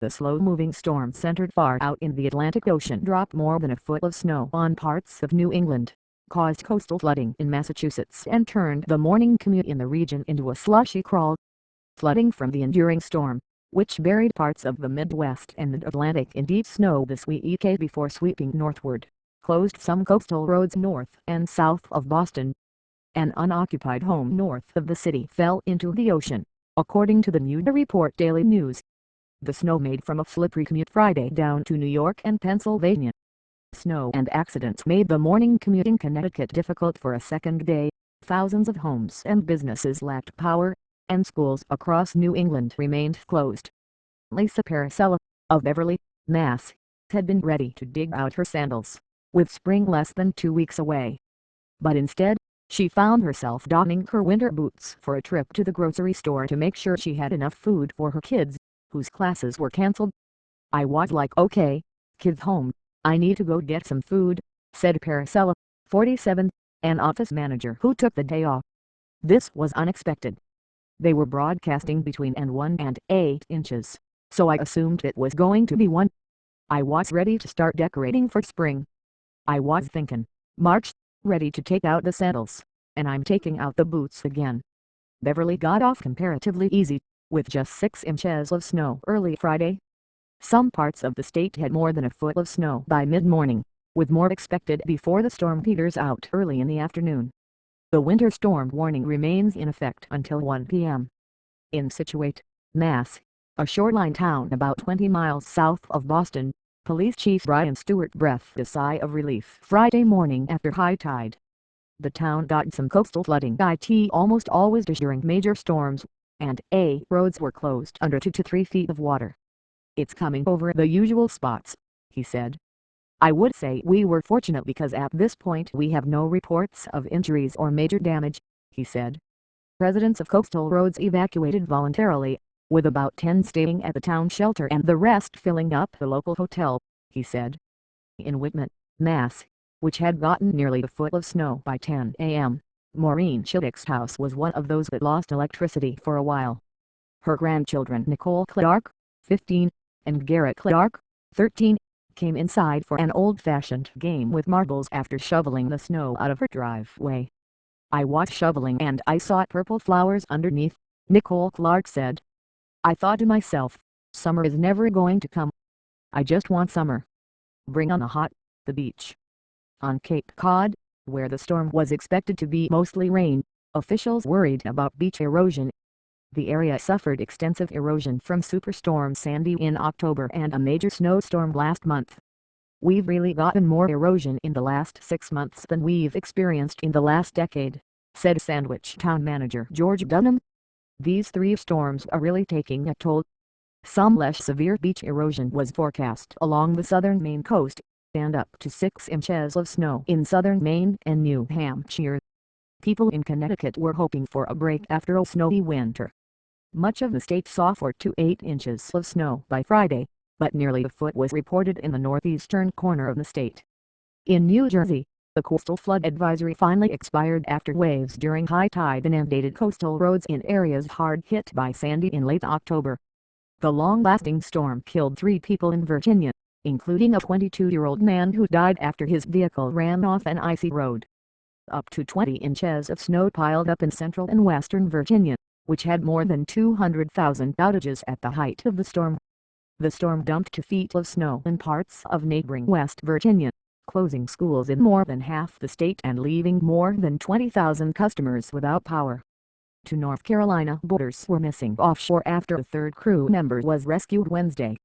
The slow-moving storm centered far out in the Atlantic Ocean dropped more than a foot of snow on parts of New England, caused coastal flooding in Massachusetts and turned the morning commute in the region into a slushy crawl. Flooding from the enduring storm, which buried parts of the Midwest and Mid-Atlantic in deep snow this week before sweeping northward, closed some coastal roads north and south of Boston. An unoccupied home north of the city fell into the ocean, according to the New Report Daily News. The snow made from a slippery commute Friday down to New York and Pennsylvania. Snow and accidents made the morning commute in Connecticut difficult for a second day. Thousands of homes and businesses lacked power, and schools across New England remained closed. Lisa Paracella, of Beverly, Mass., had been ready to dig out her sandals, with spring less than 2 weeks away. But instead, she found herself donning her winter boots for a trip to the grocery store to make sure she had enough food for her kids, whose classes were cancelled. "I was like, okay, kids home, I need to go get some food," said Paracella, 47, an office manager who took the day off. "This was unexpected. They were broadcasting between 1 and 8 inches, so I assumed it was going to be 1. I was ready to start decorating for spring. I was thinking, March, ready to take out the sandals, and I'm taking out the boots again." Beverly got off comparatively easy, with just 6 inches of snow early Friday. Some parts of the state had more than a foot of snow by mid-morning, with more expected before the storm peters out early in the afternoon. The winter storm warning remains in effect until 1 p.m. In Scituate, Mass., a shoreline town about 20 miles south of Boston, Police Chief Brian Stewart breathed a sigh of relief Friday morning after high tide. The town got some coastal flooding almost always during major storms, and roads were closed under 2 to 3 feet of water. "It's coming over the usual spots," he said. "I would say we were fortunate because at this point we have no reports of injuries or major damage," he said. Residents of coastal roads evacuated voluntarily, with about 10 staying at the town shelter and the rest filling up the local hotel, he said. In Whitman, Mass., which had gotten nearly a foot of snow by 10 a.m., Maureen Chittick's house was one of those that lost electricity for a while. Her grandchildren Nicole Clark, 15, and Garrett Clark, 13, came inside for an old-fashioned game with marbles after shoveling the snow out of her driveway. "I was shoveling and I saw purple flowers underneath," Nicole Clark said. "I thought to myself, summer is never going to come. I just want summer. Bring on the hot." The beach. On Cape Cod, where the storm was expected to be mostly rain, officials worried about beach erosion. The area suffered extensive erosion from Superstorm Sandy in October and a major snowstorm last month. "We've really gotten more erosion in the last 6 months than we've experienced in the last decade," said Sandwich town manager George Dunham. "These 3 storms are really taking a toll." Some less severe beach erosion was forecast along the southern Maine coast, and up to 6 inches of snow in southern Maine and New Hampshire. People in Connecticut were hoping for a break after a snowy winter. Much of the state saw 4 to 8 inches of snow by Friday, but nearly a foot was reported in the northeastern corner of the state. In New Jersey, the coastal flood advisory finally expired after waves during high tide inundated coastal roads in areas hard hit by Sandy in late October. The long-lasting storm killed 3 people in Virginia, including a 22-year-old man who died after his vehicle ran off an icy road. Up to 20 inches of snow piled up in central and western Virginia, which had more than 200,000 outages at the height of the storm. The storm dumped 2 feet of snow in parts of neighboring West Virginia, closing schools in more than half the state and leaving more than 20,000 customers without power. 2 North Carolina boaters were missing offshore after a 3rd crew member was rescued Wednesday.